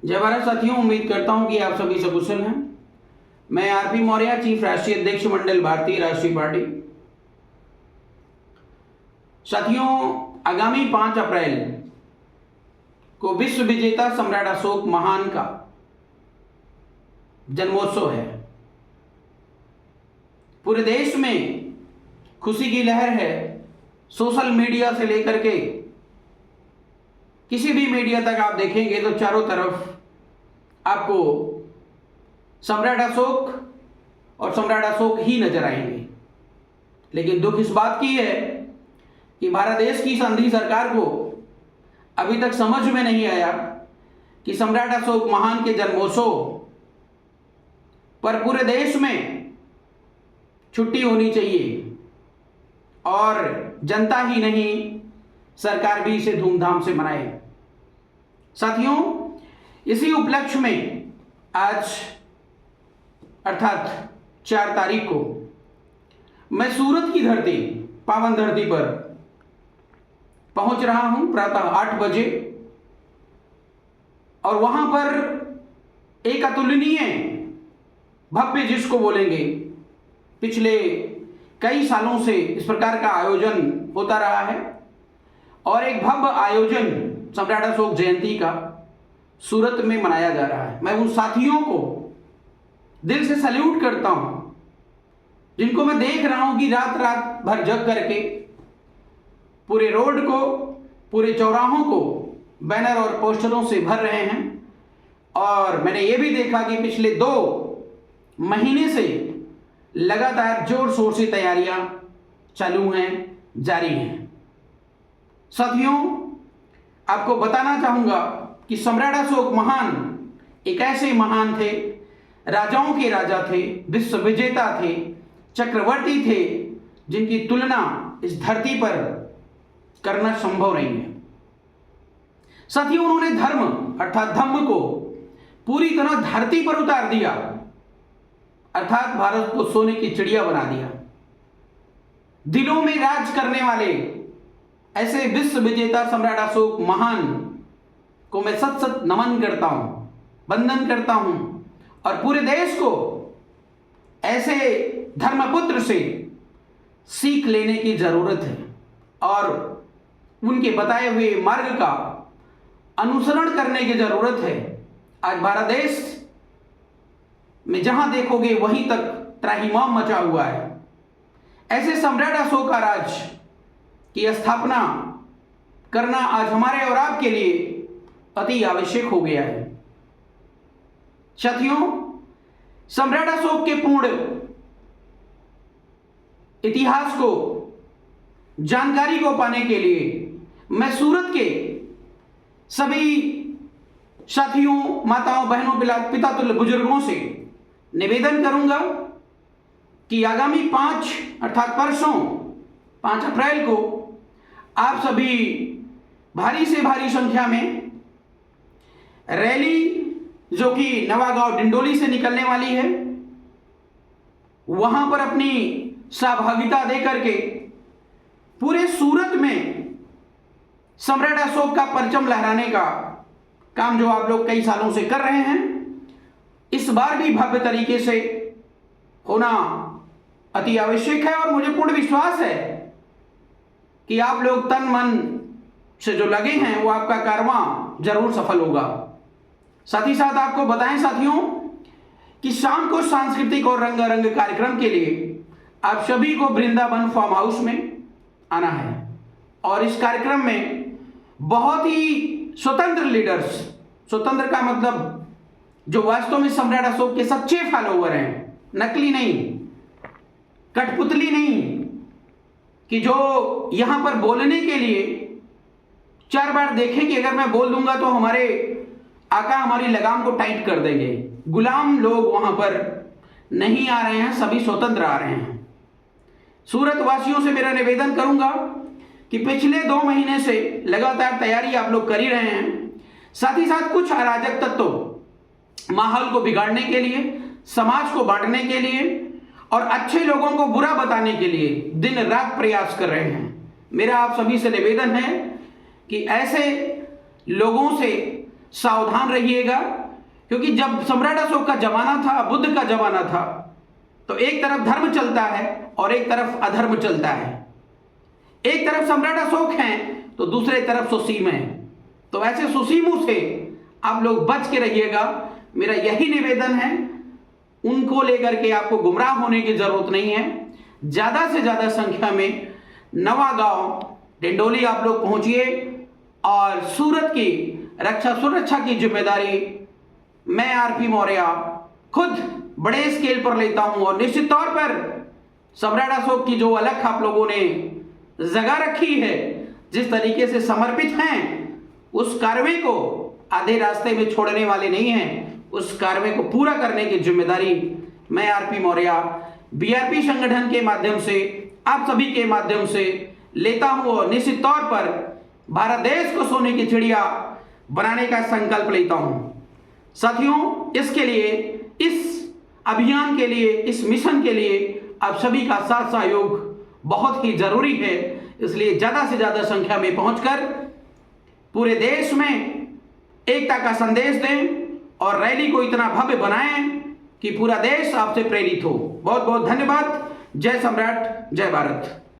जय भारत साथियों, उम्मीद करता हूं कि आप सभी सकुशल हैं। मैं आरपी मौर्य, चीफ राष्ट्रीय अध्यक्ष मंडल भारतीय राष्ट्रीय पार्टी। साथियों, आगामी 5 अप्रैल को विश्व विजेता सम्राट अशोक महान का जन्मोत्सव है। पूरे देश में खुशी की लहर है। सोशल मीडिया से लेकर के किसी भी मीडिया तक आप देखेंगे तो चारों तरफ आपको सम्राट अशोक और सम्राट अशोक ही नजर आएंगे। लेकिन दुख इस बात की है कि भारत देश की संघीय सरकार को अभी तक समझ में नहीं आया कि सम्राट अशोक महान के जन्मोत्सव पर पूरे देश में छुट्टी होनी चाहिए और जनता ही नहीं, सरकार भी इसे धूमधाम से मनाए। साथियों, इसी उपलक्ष्य में आज अर्थात 4 तारीख को मैं सूरत की धरती, पावन धरती पर पहुंच रहा हूं प्रातः 8 बजे, और वहां पर एक अतुलनीय भव्य, जिसको बोलेंगे, पिछले कई सालों से इस प्रकार का आयोजन होता रहा है और एक भव्य आयोजन सम्राट अशोक जयंती का सूरत में मनाया जा रहा है। मैं उन साथियों को दिल से सैल्यूट करता हूं जिनको मैं देख रहा हूं कि रात रात भर जग करके पूरे रोड को, पूरे चौराहों को बैनर और पोस्टरों से भर रहे हैं। और मैंने ये भी देखा कि पिछले 2 महीने से लगातार जोर शोर से तैयारियां चालू हैं, जारी हैं। साथियों, आपको बताना चाहूंगा कि सम्राट अशोक महान एक ऐसे महान थे, राजाओं के राजा थे, विश्व विजेता थे, चक्रवर्ती थे, जिनकी तुलना इस धरती पर करना संभव नहीं है। साथियों, उन्होंने धर्म अर्थात धम्म को पूरी तरह धरती पर उतार दिया, अर्थात भारत को सोने की चिड़िया बना दिया। दिलों में राज करने वाले ऐसे विश्व विजेता सम्राट अशोक महान को मैं सत सत नमन करता हूं, वंदन करता हूं, और पूरे देश को ऐसे धर्मपुत्र से सीख लेने की जरूरत है और उनके बताए हुए मार्ग का अनुसरण करने की जरूरत है। आज भारत देश में जहां देखोगे वहीं तक त्राहिमाम मचा हुआ है। ऐसे सम्राट अशोक का राज की स्थापना करना आज हमारे और आपके लिए अति आवश्यक हो गया है। साथियों, सम्राट अशोक के पूर्ण इतिहास को, जानकारी को पाने के लिए मैं सूरत के सभी साथियों, माताओं, बहनों, पिता तुल्य बुजुर्गों से निवेदन करूंगा कि आगामी 5 अर्थात परसों 5 अप्रैल को आप सभी भारी से भारी संख्या में रैली, जो कि नवागांव डिंडोली से निकलने वाली है, वहां पर अपनी सहभागिता दे करके पूरे सूरत में सम्राट अशोक का परचम लहराने का काम जो आप लोग कई सालों से कर रहे हैं, इस बार भी भव्य तरीके से होना अति आवश्यक है। और मुझे पूर्ण विश्वास है कि आप लोग तन मन से जो लगे हैं वो आपका कारवां जरूर सफल होगा। साथ ही साथ आपको बताएं साथियों कि शाम को सांस्कृतिक और रंगारंग कार्यक्रम के लिए आप सभी को वृंदावन फार्म हाउस में आना है और इस कार्यक्रम में बहुत ही स्वतंत्र लीडर्स, स्वतंत्र का मतलब जो वास्तव में सम्राट अशोक के सच्चे फॉलोवर हैं, नकली नहीं, कठपुतली नहीं, कि जो यहां पर बोलने के लिए 4 बार देखें कि अगर मैं बोल दूंगा तो हमारे आका हमारी लगाम को टाइट कर देंगे। गुलाम लोग वहां पर नहीं आ रहे हैं, सभी स्वतंत्र आ रहे हैं। सूरत वासियों से मेरा निवेदन करूंगा कि पिछले 2 महीने से लगातार तैयारी आप लोग कर ही रहे हैं। साथ ही साथ कुछ अराजक तत्व माहौल को बिगाड़ने के लिए, समाज को बांटने के लिए और अच्छे लोगों को बुरा बताने के लिए दिन रात प्रयास कर रहे हैं। मेरा आप सभी से निवेदन है कि ऐसे लोगों से सावधान रहिएगा, क्योंकि जब सम्राट अशोक का जमाना था, बुद्ध का जमाना था, तो एक तरफ धर्म चलता है और एक तरफ अधर्म चलता है। एक तरफ सम्राट अशोक हैं तो दूसरे तरफ सुसीम है। तो ऐसे सुसीमों से आप लोग बच के रहिएगा, मेरा यही निवेदन है। उनको लेकर के आपको गुमराह होने की जरूरत नहीं है। ज्यादा से ज्यादा संख्या में नवागांव, डिंडोली आप लोग पहुंचिए और सूरत की रक्षा सुरक्षा की जिम्मेदारी मैं आरपी मौर्य खुद बड़े स्केल पर लेता हूं। और निश्चित तौर पर सम्राट अशोक की जो अलख आप लोगों ने जगह रखी है, जिस तरीके से समर्पित हैं, उस कार्य को आधे रास्ते में छोड़ने वाले नहीं हैं। उस कार्य को पूरा करने की जिम्मेदारी मैं आरपी मौर्य बीआरपी संगठन के माध्यम से, आप सभी के माध्यम से लेता हूं और निश्चित तौर पर भारत देश को सोने की चिड़िया बनाने का संकल्प लेता हूं। साथियों, इसके लिए, इस अभियान के लिए, इस मिशन के लिए आप सभी का साथ सहयोग बहुत ही जरूरी है। इसलिए ज्यादा से ज्यादा संख्या में पहुंचकर पूरे देश में एकता का संदेश दें और रैली को इतना भव्य बनाएं कि पूरा देश आपसे प्रेरित हो। बहुत बहुत धन्यवाद। जय सम्राट, जय भारत।